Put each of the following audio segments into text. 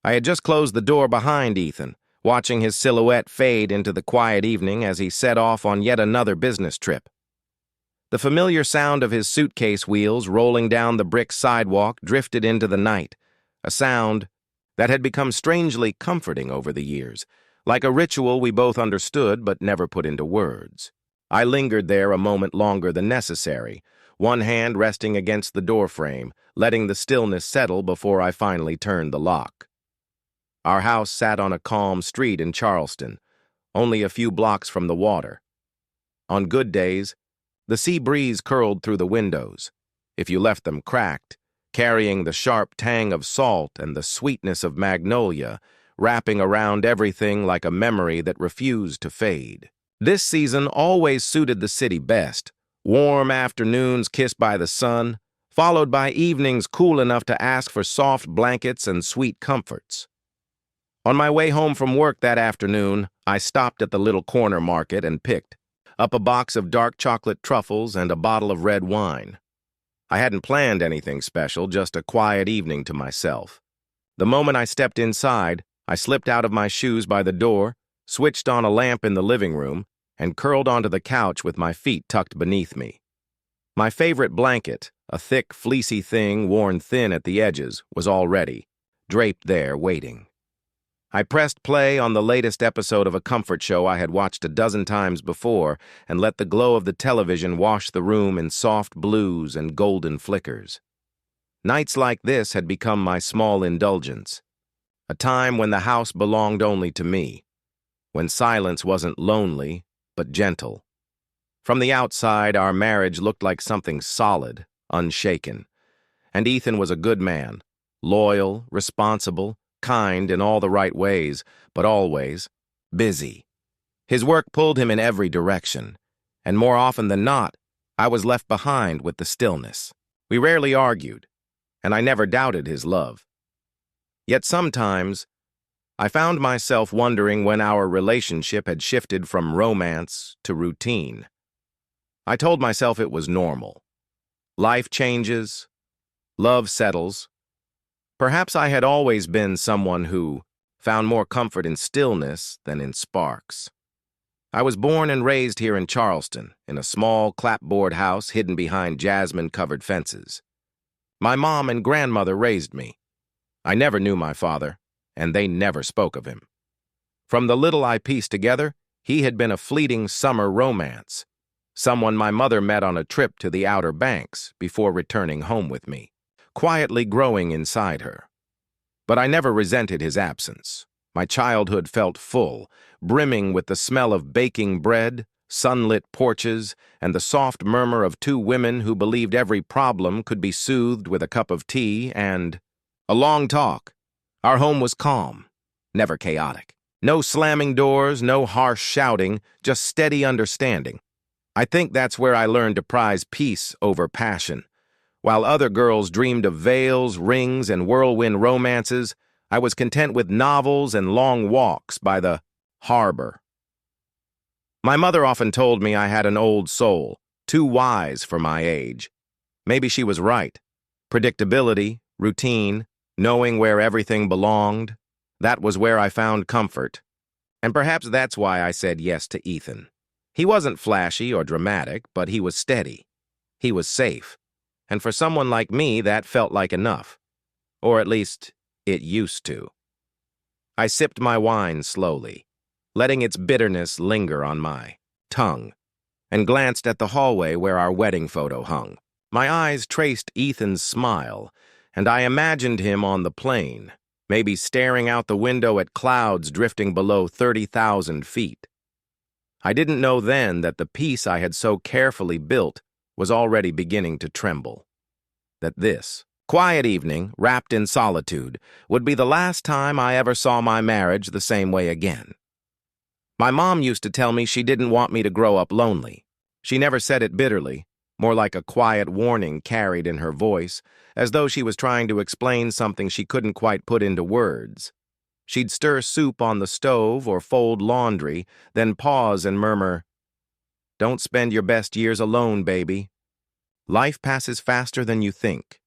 I had just closed the door behind Ethan, watching his silhouette fade into the quiet evening as he set off on yet another business trip. The familiar sound of his suitcase wheels rolling down the brick sidewalk drifted into the night, a sound that had become strangely comforting over the years, like a ritual we both understood but never put into words. I lingered there a moment longer than necessary, one hand resting against the doorframe, letting the stillness settle before I finally turned the lock. Our house sat on a calm street in Charleston, only a few blocks from the water. On good days, the sea breeze curled through the windows, if you left them cracked, carrying the sharp tang of salt and the sweetness of magnolia, wrapping around everything like a memory that refused to fade. This season always suited the city best, warm afternoons kissed by the sun, followed by evenings cool enough to ask for soft blankets and sweet comforts. On my way home from work that afternoon, I stopped at the little corner market and picked up a box of dark chocolate truffles and a bottle of red wine. I hadn't planned anything special, just a quiet evening to myself. The moment I stepped inside, I slipped out of my shoes by the door, switched on a lamp in the living room, and curled onto the couch with my feet tucked beneath me. My favorite blanket, a thick, fleecy thing worn thin at the edges, was all ready, draped there, waiting. I pressed play on the latest episode of a comfort show I had watched a dozen times before and let the glow of the television wash the room in soft blues and golden flickers. Nights like this had become my small indulgence, a time when the house belonged only to me, when silence wasn't lonely, but gentle. From the outside, our marriage looked like something solid, unshaken. And Ethan was a good man, loyal, responsible, kind in all the right ways, but always busy. His work pulled him in every direction, and more often than not, I was left behind with the stillness. We rarely argued, and I never doubted his love. Yet sometimes, I found myself wondering when our relationship had shifted from romance to routine. I told myself it was normal. Life changes, love settles. Perhaps I had always been someone who found more comfort in stillness than in sparks. I was born and raised here in Charleston, in a small clapboard house hidden behind jasmine-covered fences. My mom and grandmother raised me. I never knew my father, and they never spoke of him. From the little I pieced together, he had been a fleeting summer romance, someone my mother met on a trip to the Outer Banks before returning home with me, quietly growing inside her. But I never resented his absence. My childhood felt full, brimming with the smell of baking bread, sunlit porches, and the soft murmur of two women who believed every problem could be soothed with a cup of tea and a long talk. Our home was calm, never chaotic. No slamming doors, no harsh shouting, just steady understanding. I think that's where I learned to prize peace over passion. While other girls dreamed of veils, rings, and whirlwind romances, I was content with novels and long walks by the harbor. My mother often told me I had an old soul, too wise for my age. Maybe she was right. Predictability, routine, knowing where everything belonged, that was where I found comfort. And perhaps that's why I said yes to Ethan. He wasn't flashy or dramatic, but he was steady. He was safe. And for someone like me, that felt like enough. Or at least, it used to. I sipped my wine slowly, letting its bitterness linger on my tongue, and glanced at the hallway where our wedding photo hung. My eyes traced Ethan's smile, and I imagined him on the plane, maybe staring out the window at clouds drifting below 30,000 feet. I didn't know then that the peace I had so carefully built was already beginning to tremble. That this quiet evening, wrapped in solitude, would be the last time I ever saw my marriage the same way again. My mom used to tell me she didn't want me to grow up lonely. She never said it bitterly, more like a quiet warning carried in her voice, as though she was trying to explain something she couldn't quite put into words. She'd stir soup on the stove or fold laundry, then pause and murmur, "Don't spend your best years alone, baby. Life passes faster than you think."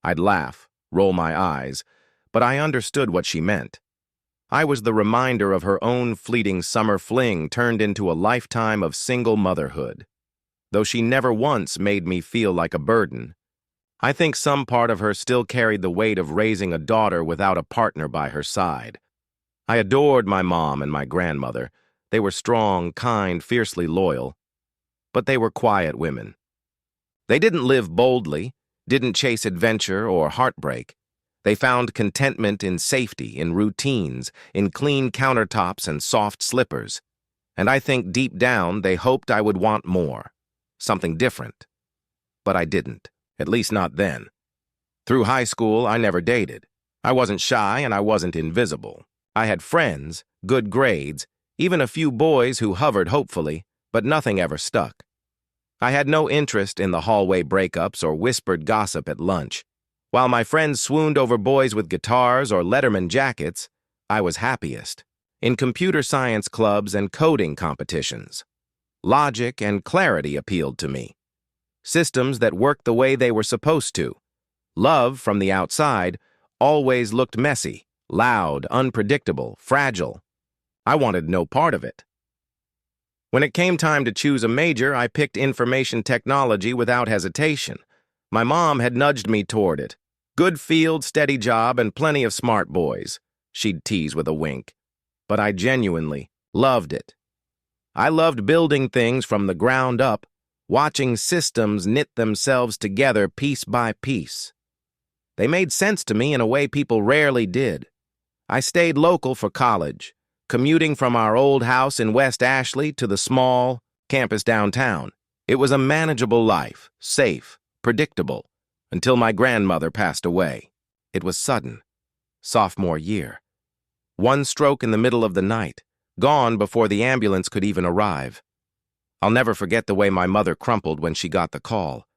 I'd laugh, roll my eyes, but I understood what she meant. I was the reminder of her own fleeting summer fling turned into a lifetime of single motherhood. Though she never once made me feel like a burden, I think some part of her still carried the weight of raising a daughter without a partner by her side. I adored my mom and my grandmother. They were strong, kind, fiercely loyal. But they were quiet women. They didn't live boldly, didn't chase adventure or heartbreak. They found contentment in safety, in routines, in clean countertops and soft slippers. And I think deep down they hoped I would want more, something different. But I didn't, at least not then. Through high school, I never dated. I wasn't shy and I wasn't invisible. I had friends, good grades, even a few boys who hovered hopefully, but nothing ever stuck. I had no interest in the hallway breakups or whispered gossip at lunch. While my friends swooned over boys with guitars or Letterman jackets, I was happiest in computer science clubs and coding competitions. Logic and clarity appealed to me. Systems that worked the way they were supposed to. Love, from the outside, always looked messy, loud, unpredictable, fragile. I wanted no part of it. When it came time to choose a major, I picked information technology without hesitation. My mom had nudged me toward it. Good field, steady job, and plenty of smart boys, she'd tease with a wink. But I genuinely loved it. I loved building things from the ground up, watching systems knit themselves together piece by piece. They made sense to me in a way people rarely did. I stayed local for college, commuting from our old house in West Ashley to the small campus downtown. It was a manageable life, safe, predictable, until my grandmother passed away. It was sudden. Sophomore year. One stroke in the middle of the night, gone before the ambulance could even arrive. I'll never forget the way my mother crumpled when she got the call.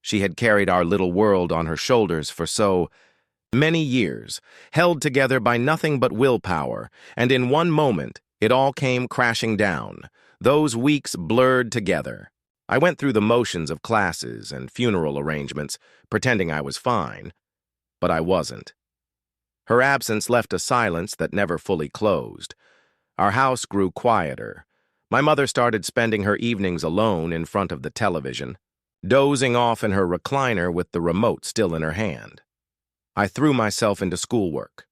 She had carried our little world on her shoulders for so many years, held together by nothing but willpower, and in one moment, it all came crashing down. Those weeks blurred together. I went through the motions of classes and funeral arrangements, pretending I was fine, but I wasn't. Her absence left a silence that never fully closed. Our house grew quieter. My mother started spending her evenings alone in front of the television, dozing off in her recliner with the remote still in her hand. I threw myself into schoolwork.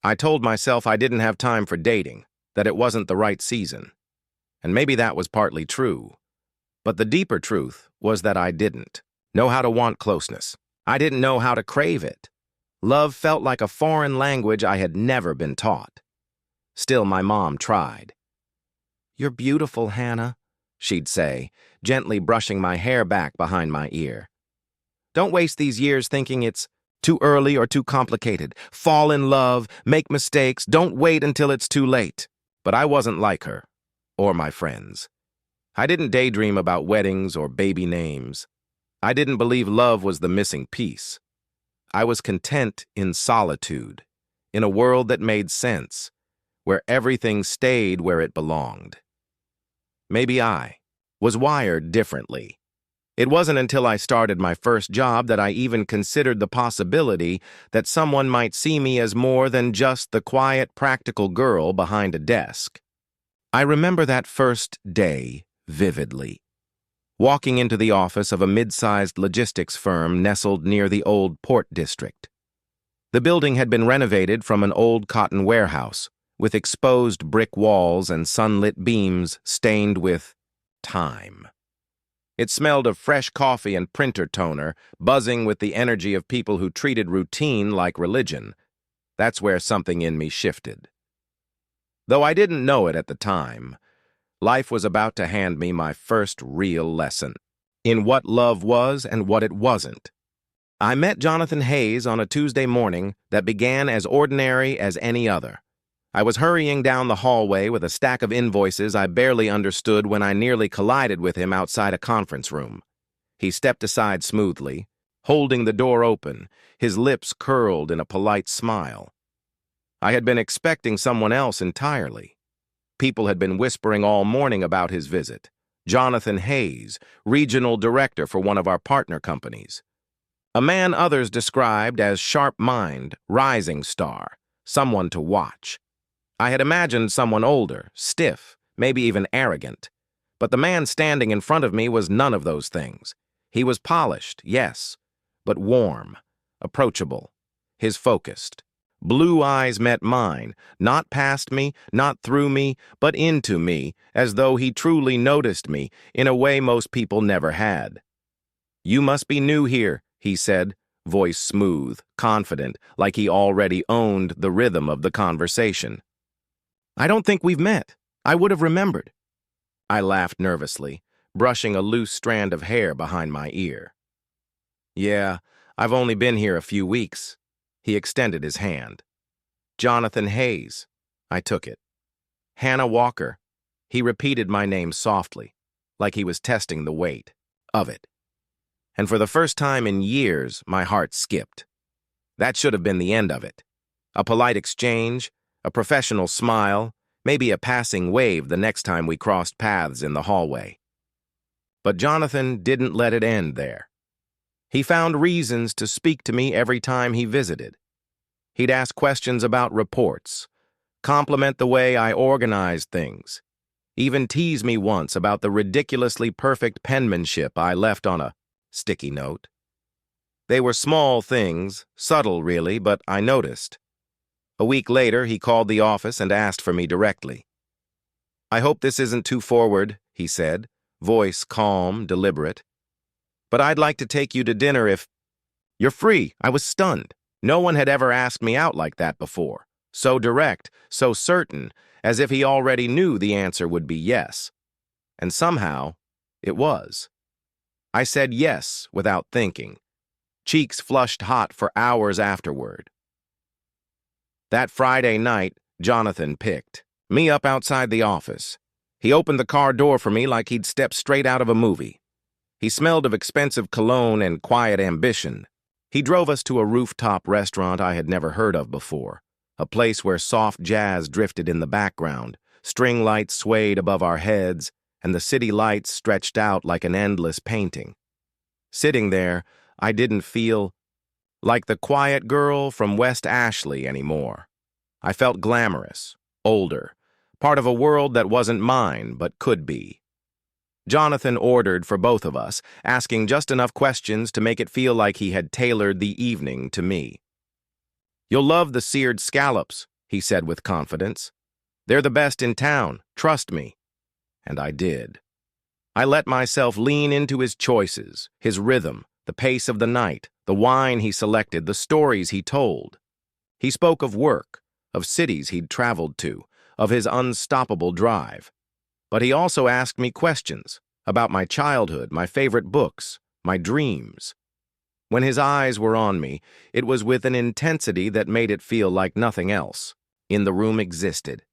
I told myself I didn't have time for dating, that it wasn't the right season. And maybe that was partly true. But the deeper truth was that I didn't know how to want closeness. I didn't know how to crave it. Love felt like a foreign language I had never been taught. Still, my mom tried. "You're beautiful, Hannah," she'd say, gently brushing my hair back behind my ear. "Don't waste these years thinking it's too early or too complicated. Fall in love, make mistakes, don't wait until it's too late." But I wasn't like her, or my friends. I didn't daydream about weddings or baby names. I didn't believe love was the missing piece. I was content in solitude, in a world that made sense, where everything stayed where it belonged. Maybe I was wired differently. It wasn't until I started my first job that I even considered the possibility that someone might see me as more than just the quiet, practical girl behind a desk. I remember that first day vividly. Walking into the office of a mid-sized logistics firm nestled near the old Port District. The building had been renovated from an old cotton warehouse, with exposed brick walls and sunlit beams stained with time. It smelled of fresh coffee and printer toner, buzzing with the energy of people who treated routine like religion. That's where something in me shifted. Though I didn't know it at the time, life was about to hand me my first real lesson in what love was and what it wasn't. I met Jonathan Hayes on a Tuesday morning that began as ordinary as any other. I was hurrying down the hallway with a stack of invoices I barely understood when I nearly collided with him outside a conference room. He stepped aside smoothly, holding the door open, his lips curled in a polite smile. I had been expecting someone else entirely. People had been whispering all morning about his visit. Jonathan Hayes, regional director for one of our partner companies. A man others described as sharp-minded, rising star, someone to watch. I had imagined someone older, stiff, maybe even arrogant. But the man standing in front of me was none of those things. He was polished, yes, but warm, approachable, his focused. Blue eyes met mine, not past me, not through me, but into me, as though he truly noticed me in a way most people never had. "You must be new here," he said, voice smooth, confident, like he already owned the rhythm of the conversation. "I don't think we've met. I would have remembered." I laughed nervously, brushing a loose strand of hair behind my ear. "Yeah, I've only been here a few weeks." He extended his hand. "Jonathan Hayes." I took it. "Hannah Walker." He repeated my name softly, like he was testing the weight of it. And for the first time in years, my heart skipped. That should have been the end of it. A polite exchange, a professional smile, maybe a passing wave the next time we crossed paths in the hallway. But Jonathan didn't let it end there. He found reasons to speak to me every time he visited. He'd ask questions about reports, compliment the way I organized things, even tease me once about the ridiculously perfect penmanship I left on a sticky note. They were small things, subtle really, but I noticed. A week later, he called the office and asked for me directly. "I hope this isn't too forward," he said, voice calm, deliberate. "But I'd like to take you to dinner if you're free." I was stunned. No one had ever asked me out like that before. So direct, so certain, as if he already knew the answer would be yes. And somehow, it was. I said yes without thinking. Cheeks flushed hot for hours afterward. That Friday night, Jonathan picked me up outside the office. He opened the car door for me like he'd stepped straight out of a movie. He smelled of expensive cologne and quiet ambition. He drove us to a rooftop restaurant I had never heard of before, a place where soft jazz drifted in the background, string lights swayed above our heads, and the city lights stretched out like an endless painting. Sitting there, I didn't feel like the quiet girl from West Ashley anymore. I felt glamorous, older, part of a world that wasn't mine but could be. Jonathan ordered for both of us, asking just enough questions to make it feel like he had tailored the evening to me. "You'll love the seared scallops," he said with confidence. "They're the best in town, trust me." And I did. I let myself lean into his choices, his rhythm, the pace of the night, the wine he selected, the stories he told. He spoke of work, of cities he'd traveled to, of his unstoppable drive. But he also asked me questions about my childhood, my favorite books, my dreams. When his eyes were on me, it was with an intensity that made it feel like nothing else in the room existed.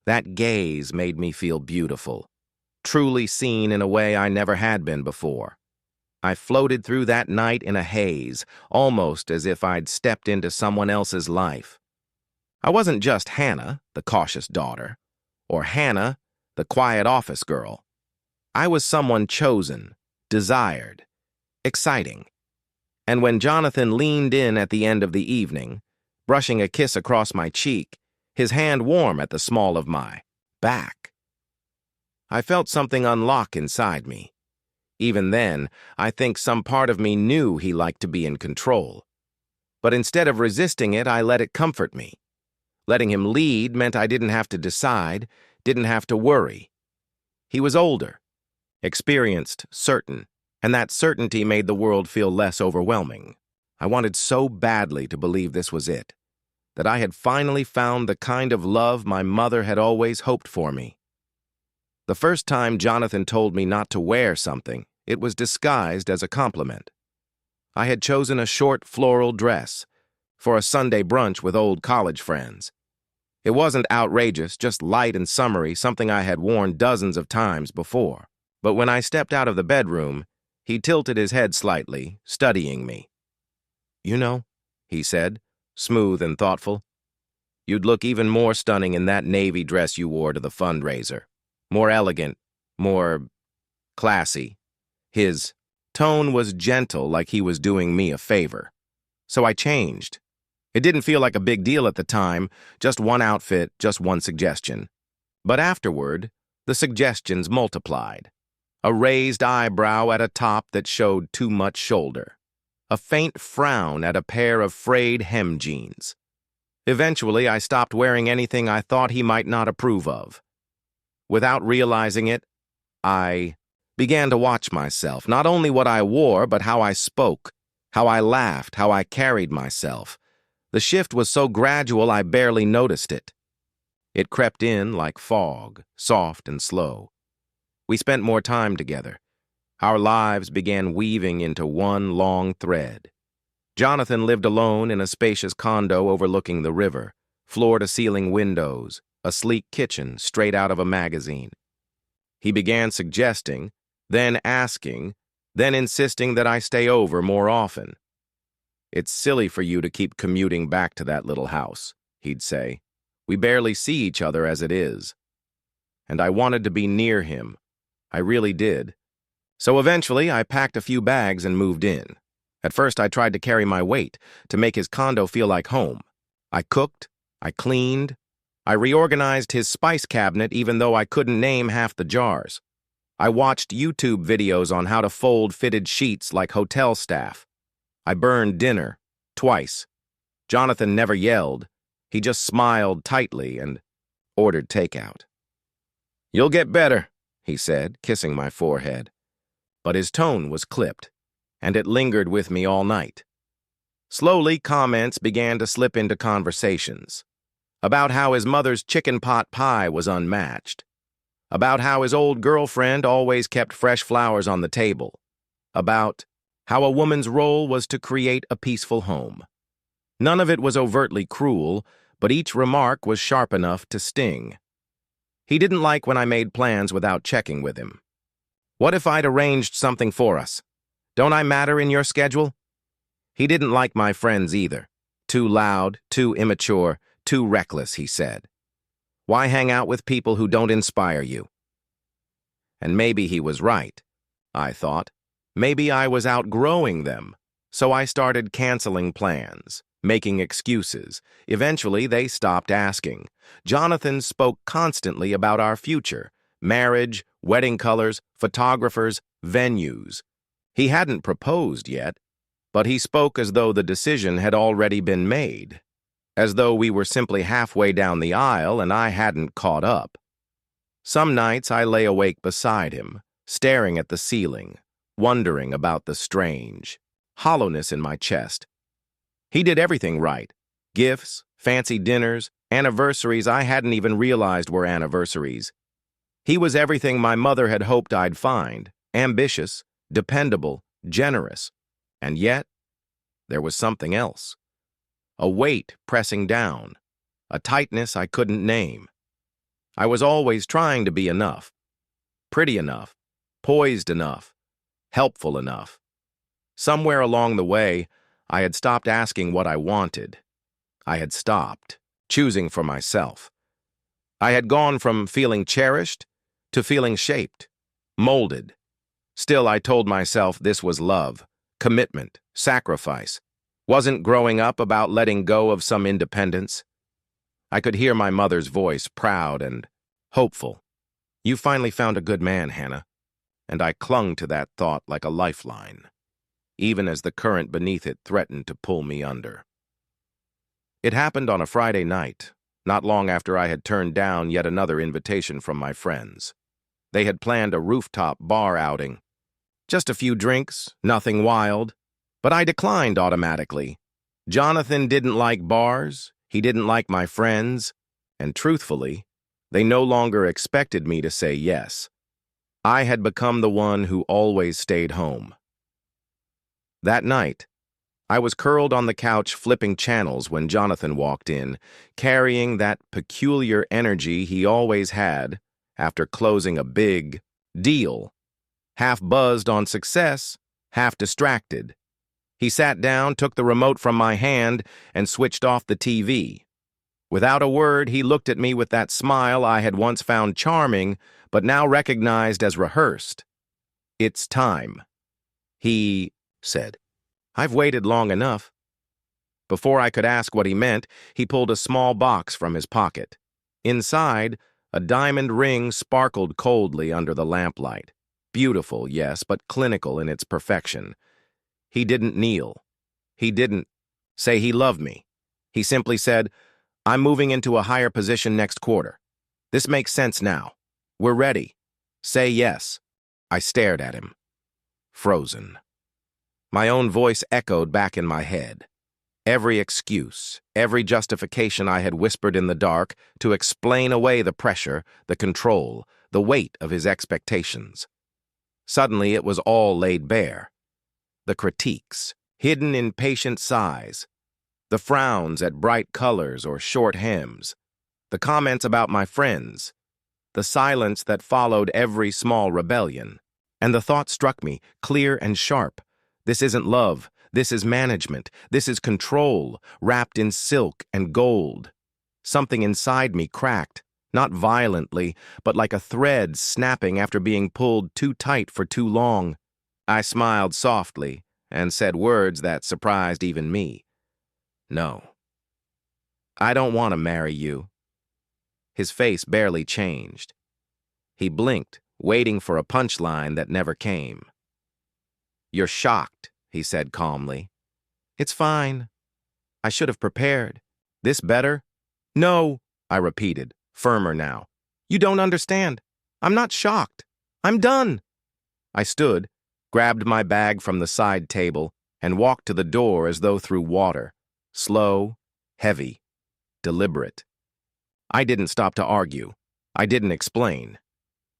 That gaze made me feel beautiful, truly seen in a way I never had been before. I floated through that night in a haze, almost as if I'd stepped into someone else's life. I wasn't just Hannah, the cautious daughter, or Hannah, the quiet office girl. I was someone chosen, desired, exciting. And when Jonathan leaned in at the end of the evening, brushing a kiss across my cheek, his hand warm at the small of my back, I felt something unlock inside me. Even then, I think some part of me knew he liked to be in control. But instead of resisting it, I let it comfort me. Letting him lead meant I didn't have to decide, didn't have to worry. He was older, experienced, certain, and that certainty made the world feel less overwhelming. I wanted so badly to believe this was it, that I had finally found the kind of love my mother had always hoped for me. The first time Jonathan told me not to wear something, it was disguised as a compliment. I had chosen a short floral dress for a Sunday brunch with old college friends. It wasn't outrageous, just light and summery, something I had worn dozens of times before. But when I stepped out of the bedroom, he tilted his head slightly, studying me. "You know," he said, smooth and thoughtful, "you'd look even more stunning in that navy dress you wore to the fundraiser. More elegant, more classy." His tone was gentle, like he was doing me a favor. So I changed. It didn't feel like a big deal at the time, just one outfit, just one suggestion. But afterward, the suggestions multiplied. A raised eyebrow at a top that showed too much shoulder. A faint frown at a pair of frayed hem jeans. Eventually, I stopped wearing anything I thought he might not approve of. Without realizing it, I began to watch myself, not only what I wore, but how I spoke, how I laughed, how I carried myself. The shift was so gradual I barely noticed it. It crept in like fog, soft and slow. We spent more time together. Our lives began weaving into one long thread. Jonathan lived alone in a spacious condo overlooking the river, floor-to-ceiling windows, a sleek kitchen straight out of a magazine. He began suggesting, then asking, then insisting that I stay over more often. "It's silly for you to keep commuting back to that little house," he'd say. "We barely see each other as it is." And I wanted to be near him. I really did. So eventually, I packed a few bags and moved in. At first, I tried to carry my weight, to make his condo feel like home. I cooked, I cleaned, I reorganized his spice cabinet even though I couldn't name half the jars. I watched YouTube videos on how to fold fitted sheets like hotel staff. I burned dinner, twice. Jonathan never yelled. He just smiled tightly and ordered takeout. "You'll get better," he said, kissing my forehead. But his tone was clipped, and it lingered with me all night. Slowly, comments began to slip into conversations. About how his mother's chicken pot pie was unmatched. About how his old girlfriend always kept fresh flowers on the table. About how a woman's role was to create a peaceful home. None of it was overtly cruel, but each remark was sharp enough to sting. He didn't like when I made plans without checking with him. "What if I'd arranged something for us? Don't I matter in your schedule?" He didn't like my friends either. Too loud, too immature, too reckless, he said. "Why hang out with people who don't inspire you?" And maybe he was right, I thought. Maybe I was outgrowing them. So I started canceling plans, making excuses. Eventually, they stopped asking. Jonathan spoke constantly about our future: marriage, wedding colors, photographers, venues. He hadn't proposed yet, but he spoke as though the decision had already been made, as though we were simply halfway down the aisle and I hadn't caught up. Some nights I lay awake beside him, staring at the ceiling, wondering about the strange hollowness in my chest. He did everything right: gifts, fancy dinners, anniversaries I hadn't even realized were anniversaries. He was everything my mother had hoped I'd find: ambitious, dependable, generous. And yet, there was something else. A weight pressing down, a tightness I couldn't name. I was always trying to be enough, pretty enough, poised enough, helpful enough. Somewhere along the way, I had stopped asking what I wanted. I had stopped choosing for myself. I had gone from feeling cherished to feeling shaped, molded. Still, I told myself this was love, commitment, sacrifice. Wasn't growing up about letting go of some independence. I could hear my mother's voice, proud and hopeful. "You finally found a good man, Hannah." And I clung to that thought like a lifeline, even as the current beneath it threatened to pull me under. It happened on a Friday night, not long after I had turned down yet another invitation from my friends. They had planned a rooftop bar outing. Just a few drinks, nothing wild, but I declined automatically. Jonathan didn't like bars, he didn't like my friends, and truthfully, they no longer expected me to say yes. I had become the one who always stayed home. That night, I was curled on the couch flipping channels when Jonathan walked in, carrying that peculiar energy he always had after closing a big deal. Half buzzed on success, half distracted. He sat down, took the remote from my hand, and switched off the TV. Without a word, he looked at me with that smile I had once found charming, but now recognized as rehearsed. "It's time." He said, "I've waited long enough." Before I could ask what he meant, he pulled a small box from his pocket. Inside, a diamond ring sparkled coldly under the lamplight. Beautiful, yes, but clinical in its perfection. He didn't kneel. He didn't say he loved me. He simply said, "I'm moving into a higher position next quarter. This makes sense now. We're ready. Say yes." I stared at him, frozen. My own voice echoed back in my head. Every excuse, every justification I had whispered in the dark to explain away the pressure, the control, the weight of his expectations. Suddenly it was all laid bare. The critiques, hidden in patient sighs, the frowns at bright colors or short hems, the comments about my friends, the silence that followed every small rebellion. And the thought struck me, clear and sharp. This isn't love. This is management. This is control, wrapped in silk and gold. Something inside me cracked, not violently, but like a thread snapping after being pulled too tight for too long. I smiled softly and said words that surprised even me. "No. I don't want to marry you." His face barely changed. He blinked, waiting for a punchline that never came. "You're shocked," he said calmly. "It's fine. I should have prepared. This better?" "No," I repeated, firmer now. "You don't understand. I'm not shocked. I'm done." I stood, grabbed my bag from the side table, and walked to the door as though through water. Slow, heavy, deliberate. I didn't stop to argue. I didn't explain.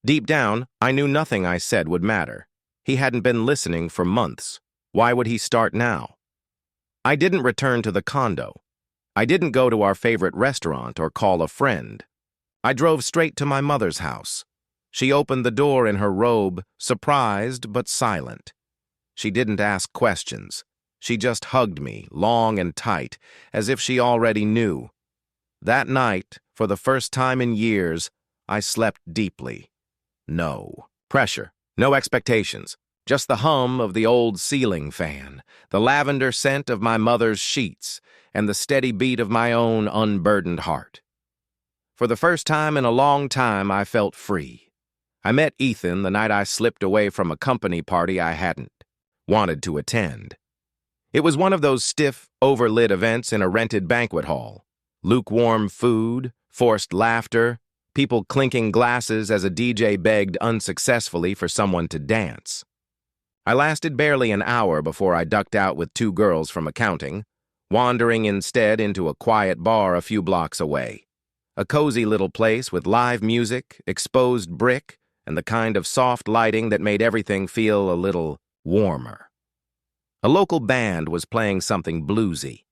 Deep down, I knew nothing I said would matter. He hadn't been listening for months. Why would he start now? I didn't return to the condo. I didn't go to our favorite restaurant or call a friend. I drove straight to my mother's house. She opened the door in her robe, surprised but silent. She didn't ask questions. She just hugged me, long and tight, as if she already knew. That night, for the first time in years, I slept deeply. No pressure, no expectations, just the hum of the old ceiling fan, the lavender scent of my mother's sheets, and the steady beat of my own unburdened heart. For the first time in a long time, I felt free. I met Ethan the night I slipped away from a company party I hadn't wanted to attend. It was one of those stiff, overlit events in a rented banquet hall. Lukewarm food, forced laughter, people clinking glasses as a DJ begged unsuccessfully for someone to dance. I lasted barely an hour before I ducked out with two girls from accounting, wandering instead into a quiet bar a few blocks away. A cozy little place with live music, exposed brick, and the kind of soft lighting that made everything feel a little warmer. A local band was playing something bluesy,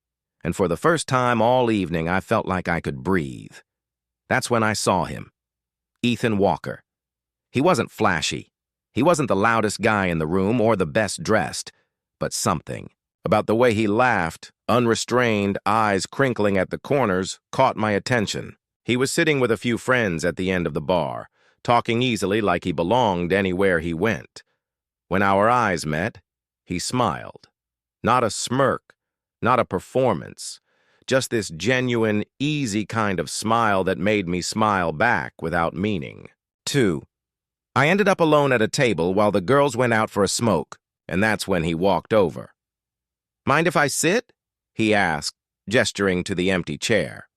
and for the first time all evening I felt like I could breathe. That's when I saw him. Ethan Walker. He wasn't flashy. He wasn't the loudest guy in the room or the best dressed, but something about the way he laughed, unrestrained, eyes crinkling at the corners, caught my attention. He was sitting with a few friends at the end of the bar, talking easily like he belonged anywhere he went. When our eyes met, he smiled. Not a smirk, not a performance, just this genuine, easy kind of smile that made me smile back without meaning. 2. I ended up alone at a table while the girls went out for a smoke, and that's when he walked over. "Mind if I sit?" he asked, gesturing to the empty chair.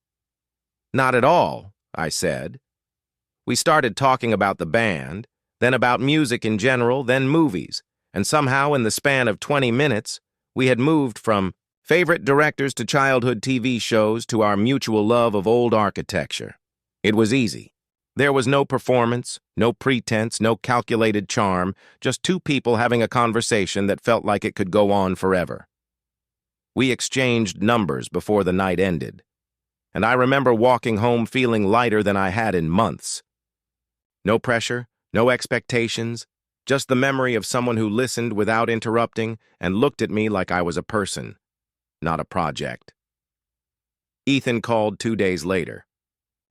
"Not at all," I said. We started talking about the band, then about music in general, then movies, and somehow in the span of 20 minutes, we had moved from favorite directors to childhood TV shows to our mutual love of old architecture. It was easy. There was no performance, no pretense, no calculated charm, just two people having a conversation that felt like it could go on forever. We exchanged numbers before the night ended, and I remember walking home feeling lighter than I had in months. No pressure, no expectations, just the memory of someone who listened without interrupting and looked at me like I was a person, not a project. Ethan called 2 days later.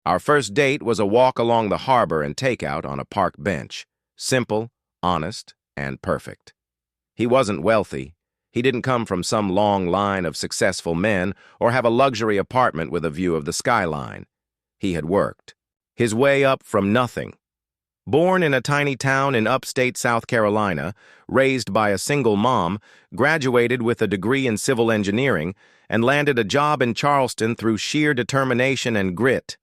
Our first date was a walk along the harbor and takeout on a park bench. Simple, honest, and perfect. He wasn't wealthy. He didn't come from some long line of successful men or have a luxury apartment with a view of the skyline. He had worked his way up from nothing. Born in a tiny town in upstate South Carolina, raised by a single mom, graduated with a degree in civil engineering, and landed a job in Charleston through sheer determination and grit.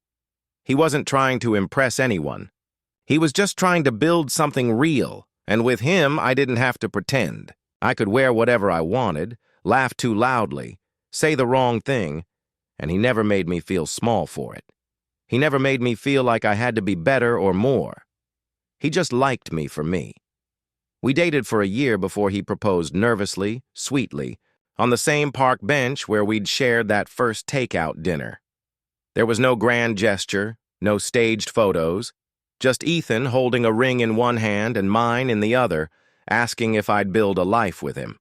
He wasn't trying to impress anyone. He was just trying to build something real, and with him, I didn't have to pretend. I could wear whatever I wanted, laugh too loudly, say the wrong thing, and he never made me feel small for it. He never made me feel like I had to be better or more. He just liked me for me. We dated for a year before he proposed nervously, sweetly, on the same park bench where we'd shared that first takeout dinner. There was no grand gesture, no staged photos, just Ethan holding a ring in one hand and mine in the other, asking if I'd build a life with him.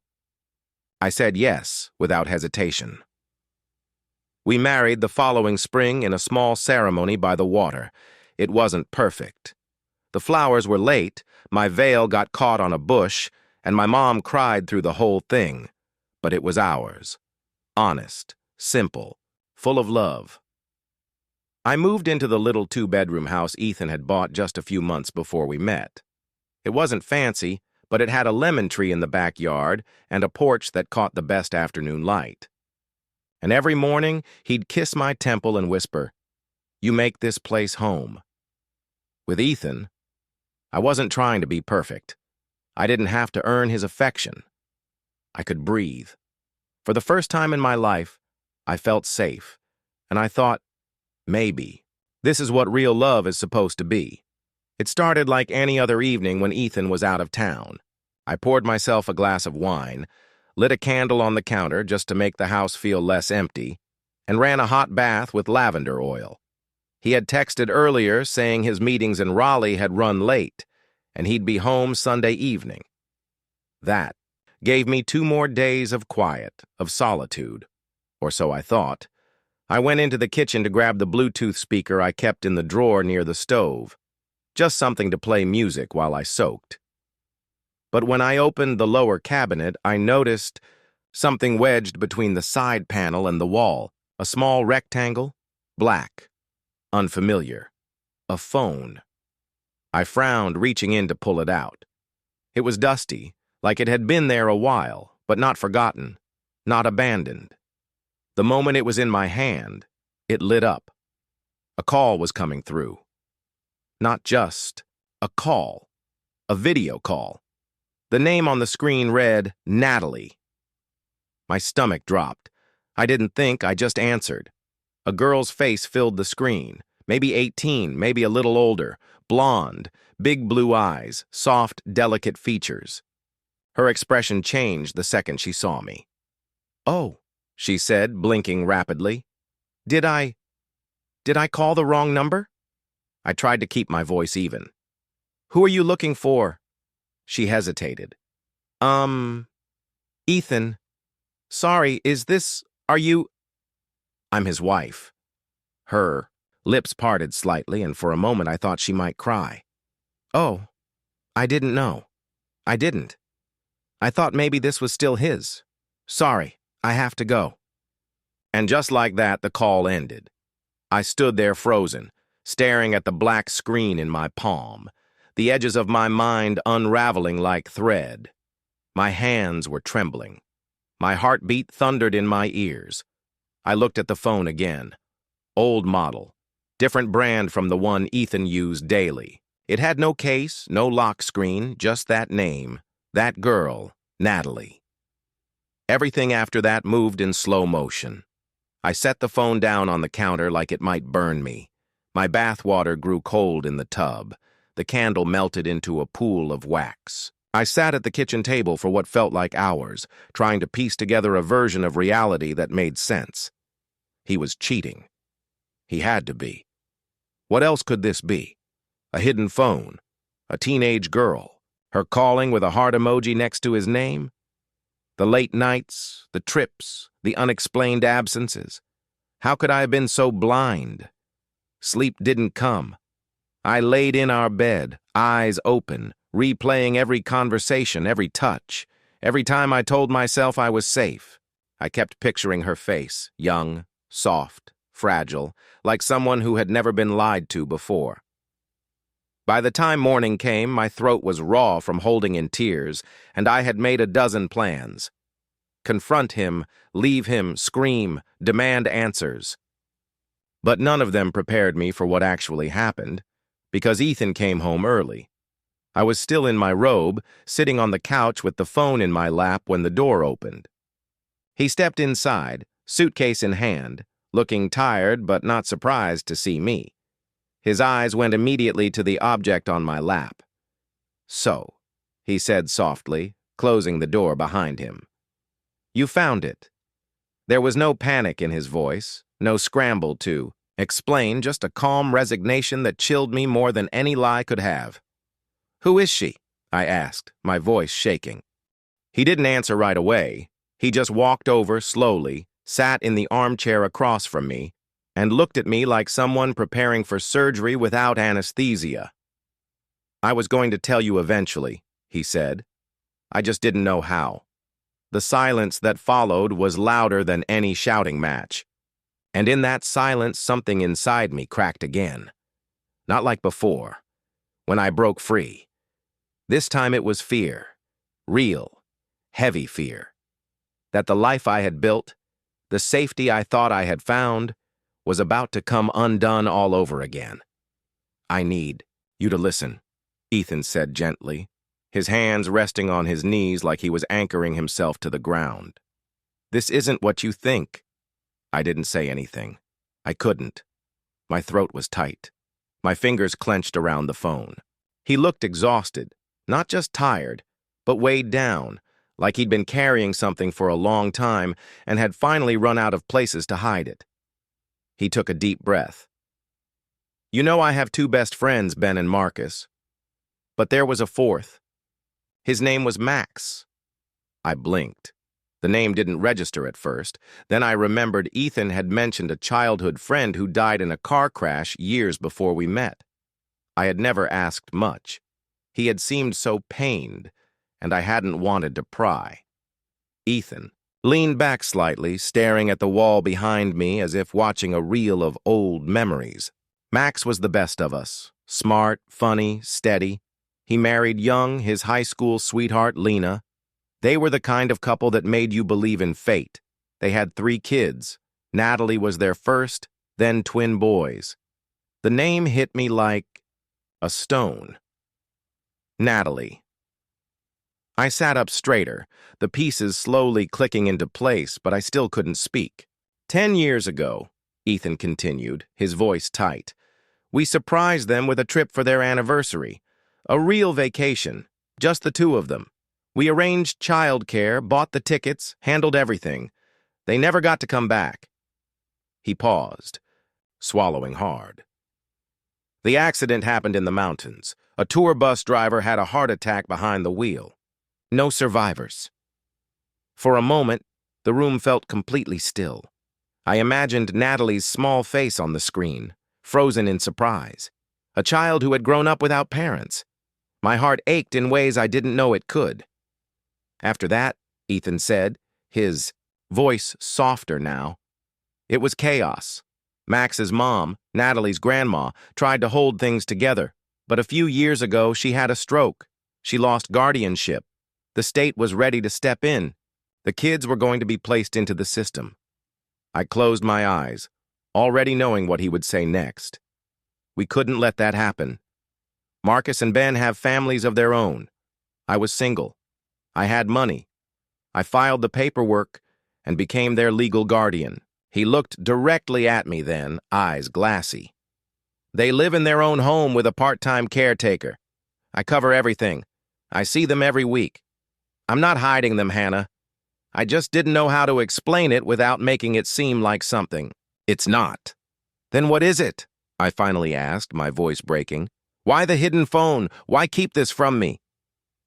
I said yes, without hesitation. We married the following spring in a small ceremony by the water. It wasn't perfect. The flowers were late, my veil got caught on a bush, and my mom cried through the whole thing. But it was ours. Honest, simple, full of love. I moved into the little two-bedroom house Ethan had bought just a few months before we met. It wasn't fancy, but it had a lemon tree in the backyard and a porch that caught the best afternoon light. And every morning, he'd kiss my temple and whisper, "You make this place home." With Ethan, I wasn't trying to be perfect. I didn't have to earn his affection. I could breathe. For the first time in my life, I felt safe, and I thought, maybe, this is what real love is supposed to be. It started like any other evening when Ethan was out of town. I poured myself a glass of wine, lit a candle on the counter just to make the house feel less empty, and ran a hot bath with lavender oil. He had texted earlier saying his meetings in Raleigh had run late, and he'd be home Sunday evening. That gave me 2 more days of quiet, of solitude, or so I thought. I went into the kitchen to grab the Bluetooth speaker I kept in the drawer near the stove, just something to play music while I soaked. But when I opened the lower cabinet, I noticed something wedged between the side panel and the wall, a small rectangle, black, unfamiliar, a phone. I frowned, reaching in to pull it out. It was dusty, like it had been there a while, but not forgotten, not abandoned. The moment it was in my hand, it lit up. A call was coming through. Not just a call, a video call. The name on the screen read, Natalie. My stomach dropped. I didn't think, I just answered. A girl's face filled the screen, maybe 18, maybe a little older, blonde, big blue eyes, soft, delicate features. Her expression changed the second she saw me. "Oh," she said, blinking rapidly. Did I call the wrong number?" I tried to keep my voice even. "Who are you looking for?" She hesitated. Ethan. Sorry, are you—" "I'm his wife." Her lips parted slightly, and for a moment I thought she might cry. "Oh, I didn't know. I didn't. I thought maybe this was still his. Sorry, I have to go." And just like that, the call ended. I stood there frozen, staring at the black screen in my palm, the edges of my mind unraveling like thread. My hands were trembling. My heartbeat thundered in my ears. I looked at the phone again. Old model, different brand from the one Ethan used daily. It had no case, no lock screen, just that name, that girl, Natalie. Everything after that moved in slow motion. I set the phone down on the counter like it might burn me. My bath water grew cold in the tub. The candle melted into a pool of wax. I sat at the kitchen table for what felt like hours, trying to piece together a version of reality that made sense. He was cheating. He had to be. What else could this be? A hidden phone, a teenage girl, her calling with a heart emoji next to his name? The late nights, the trips, the unexplained absences. How could I have been so blind? Sleep didn't come. I laid in our bed, eyes open, replaying every conversation, every touch, Every time I told myself I was safe, I kept picturing her face, young, soft, fragile, like someone who had never been lied to before. By the time morning came, my throat was raw from holding in tears, and I had made a dozen plans. Confront him, leave him, scream, demand answers. But none of them prepared me for what actually happened, because Ethan came home early. I was still in my robe, sitting on the couch with the phone in my lap when the door opened. He stepped inside, suitcase in hand, looking tired but not surprised to see me. His eyes went immediately to the object on my lap. "So," he said softly, closing the door behind him. "You found it." There was no panic in his voice, no scramble to explain, just a calm resignation that chilled me more than any lie could have. "Who is she?" I asked, my voice shaking. He didn't answer right away. He just walked over slowly, sat in the armchair across from me, and looked at me like someone preparing for surgery without anesthesia. "I was going to tell you eventually," he said. "I just didn't know how." The silence that followed was louder than any shouting match. And in that silence, something inside me cracked again. Not like before, when I broke free. This time it was fear. Real, heavy fear. That the life I had built, the safety I thought I had found, was about to come undone all over again. "I need you to listen," Ethan said gently, his hands resting on his knees like he was anchoring himself to the ground. "This isn't what you think." I didn't say anything. I couldn't. My throat was tight. My fingers clenched around the phone. He looked exhausted, not just tired, but weighed down, like he'd been carrying something for a long time and had finally run out of places to hide it. He took a deep breath. "You know I have two best friends, Ben and Marcus. But there was a fourth. His name was Max." I blinked. The name didn't register at first. Then I remembered Ethan had mentioned a childhood friend who died in a car crash years before we met. I had never asked much. He had seemed so pained, and I hadn't wanted to pry. Ethan leaned back slightly, staring at the wall behind me as if watching a reel of old memories. "Max was the best of us. Smart, funny, steady. He married young, his high school sweetheart, Lena. They were the kind of couple that made you believe in fate. They had 3 kids. Natalie was their first, then twin boys. The name hit me like a stone. Natalie. I sat up straighter, the pieces slowly clicking into place, but I still couldn't speak. 10 years ago, Ethan continued, his voice tight, we surprised them with a trip for their anniversary. A real vacation, just the two of them. We arranged childcare, bought the tickets, handled everything. They never got to come back." He paused, swallowing hard. "The accident happened in the mountains. A tour bus driver had a heart attack behind the wheel. No survivors." For a moment, the room felt completely still. I imagined Natalie's small face on the screen, frozen in surprise. A child who had grown up without parents. My heart ached in ways I didn't know it could. "After that," Ethan said, his voice softer now, "it was chaos. Max's mom, Natalie's grandma, tried to hold things together, but a few years ago she had a stroke. She lost guardianship. The state was ready to step in. The kids were going to be placed into the system." I closed my eyes, already knowing what he would say next. "We couldn't let that happen. Marcus and Ben have families of their own. I was single. I had money. I filed the paperwork and became their legal guardian." He looked directly at me then, eyes glassy. "They live in their own home with a part-time caretaker. I cover everything. I see them every week. I'm not hiding them, Hannah. I just didn't know how to explain it without making it seem like something it's not." "Then what is it?" I finally asked, my voice breaking. "Why the hidden phone? Why keep this from me?"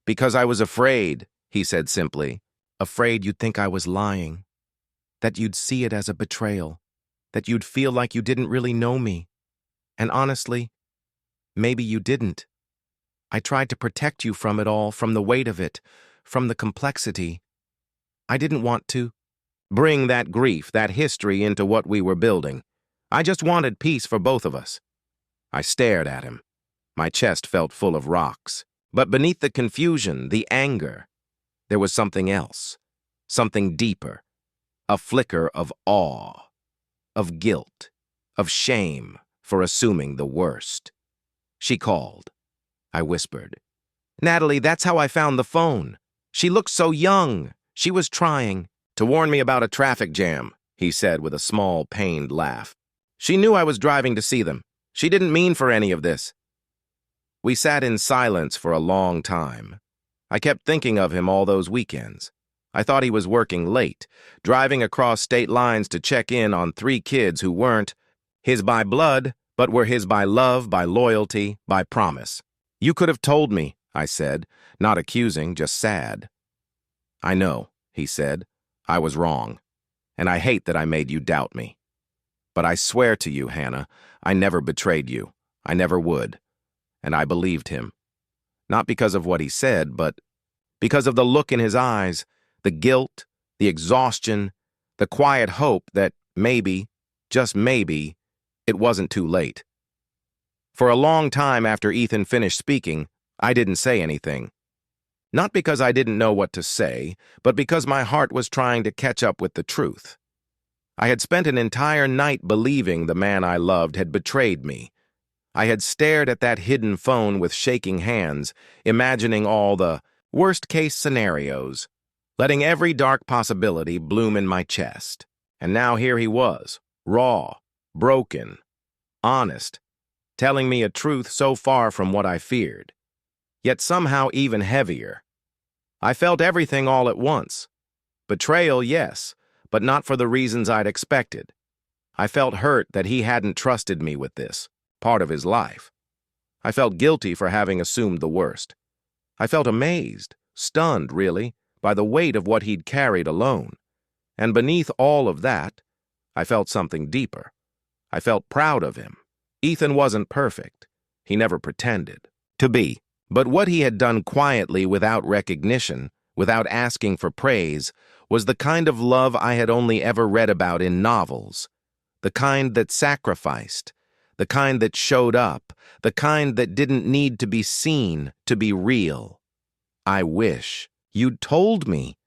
"Because I was afraid," he said simply. "Afraid you'd think I was lying. That you'd see it as a betrayal. That you'd feel like you didn't really know me. And honestly, maybe you didn't. I tried to protect you from it all, from the weight of it, from the complexity. I didn't want to bring that grief, that history into what we were building. I just wanted peace for both of us. I stared at him. My chest felt full of rocks. But beneath the confusion, the anger, there was something else, something deeper, a flicker of awe, of guilt, of shame for assuming the worst. She called. I whispered. "Natalie, that's how I found the phone. She looked so young. She was trying to warn me about a traffic jam," he said with a small, pained laugh. "She knew I was driving to see them. She didn't mean for any of this." We sat in silence for a long time. I kept thinking of him all those weekends. I thought he was working late, driving across state lines to check in on 3 kids who weren't his by blood, but were his by love, by loyalty, by promise. "You could have told me," I said, not accusing, just sad. "I know," he said. "I was wrong, and I hate that I made you doubt me. But I swear to you, Hannah, I never betrayed you. I never would." And I believed him. Not because of what he said, but because of the look in his eyes, the guilt, the exhaustion, the quiet hope that maybe, just maybe, it wasn't too late. For a long time after Ethan finished speaking, I didn't say anything. Not because I didn't know what to say, but because my heart was trying to catch up with the truth. I had spent an entire night believing the man I loved had betrayed me. I had stared at that hidden phone with shaking hands, imagining all the worst-case scenarios, letting every dark possibility bloom in my chest. And now here he was, raw, broken, honest, telling me a truth so far from what I feared, yet somehow even heavier. I felt everything all at once. Betrayal, yes, but not for the reasons I'd expected. I felt hurt that he hadn't trusted me with this, part of his life. I felt guilty for having assumed the worst. I felt amazed, stunned, really, by the weight of what he'd carried alone. And beneath all of that, I felt something deeper. I felt proud of him. Ethan wasn't perfect. He never pretended to be. But what he had done quietly without recognition, without asking for praise, was the kind of love I had only ever read about in novels. The kind that sacrificed, the kind that showed up, the kind that didn't need to be seen to be real. "I wish you'd told me,"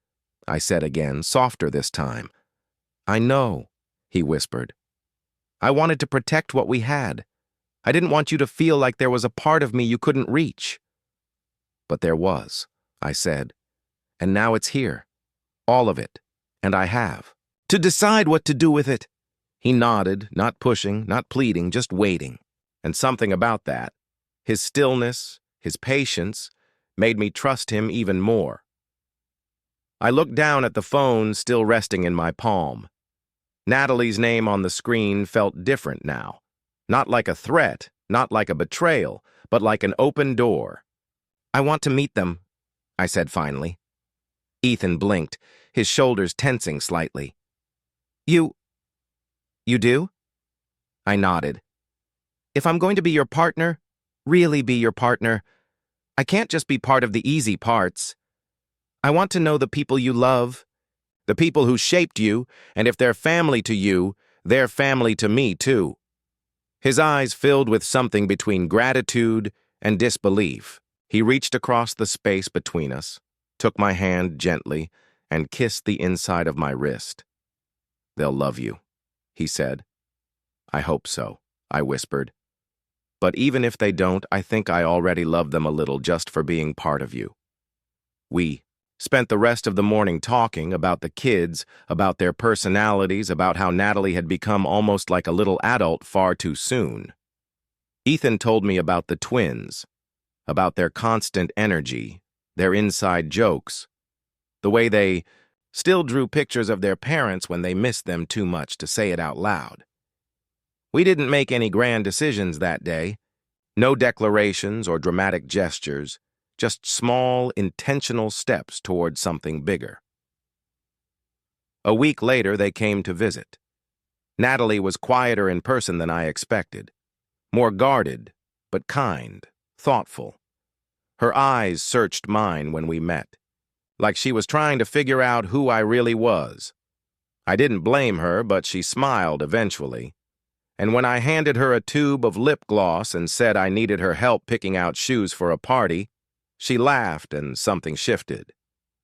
I said again, softer this time. "I know," he whispered. "I wanted to protect what we had. I didn't want you to feel like there was a part of me you couldn't reach." "But there was," I said, "and now it's here. All of it. And I have to decide what to do with it." He nodded, not pushing, not pleading, just waiting. And something about that, his stillness, his patience, made me trust him even more. I looked down at the phone still resting in my palm. Natalie's name on the screen felt different now. Not like a threat, not like a betrayal, but like an open door. "I want to meet them," I said finally. Ethan blinked, his shoulders tensing slightly. You do?" I nodded. "If I'm going to be your partner, really be your partner, I can't just be part of the easy parts. I want to know the people you love, the people who shaped you, and if they're family to you, they're family to me too." His eyes filled with something between gratitude and disbelief. He reached across the space between us, took my hand gently, and kissed the inside of my wrist. "They'll love you," he said. "I hope so," I whispered. "But even if they don't, I think I already love them a little just for being part of you." We spent the rest of the morning talking about the kids, about their personalities, about how Natalie had become almost like a little adult far too soon. Ethan told me about the twins, about their constant energy, their inside jokes, the way they still drew pictures of their parents when they missed them too much to say it out loud. We didn't make any grand decisions that day. No declarations or dramatic gestures, just small, intentional steps toward something bigger. A week later, they came to visit. Natalie was quieter in person than I expected, more guarded, but kind, thoughtful. Her eyes searched mine when we met. like she was trying to figure out who I really was. I didn't blame her, but she smiled eventually. And when I handed her a tube of lip gloss and said I needed her help picking out shoes for a party, she laughed and something shifted.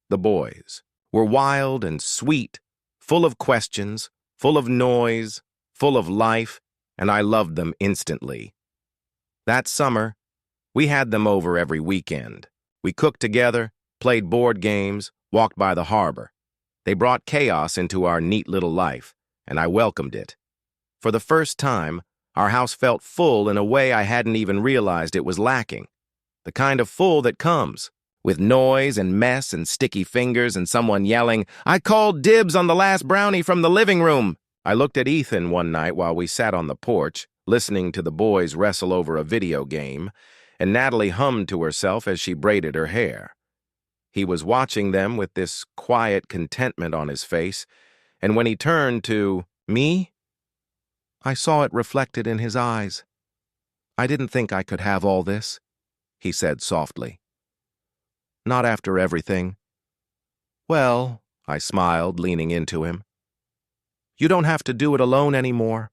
The boys were wild and sweet, full of questions, full of noise, full of life, and I loved them instantly. That summer, we had them over every weekend. We cooked together, played board games, walked by the harbor. They brought chaos into our neat little life, and I welcomed it. For the first time, our house felt full in a way I hadn't even realized it was lacking. The kind of full that comes with noise and mess and sticky fingers and someone yelling, "I called dibs on the last brownie from the living room." I looked at Ethan one night while we sat on the porch, listening to the boys wrestle over a video game, and Natalie hummed to herself as she braided her hair. He was watching them with this quiet contentment on his face, and when he turned to me, I saw it reflected in his eyes. "I didn't think I could have all this," he said softly. "Not after everything." "Well," I smiled, leaning into him, "you don't have to do it alone anymore.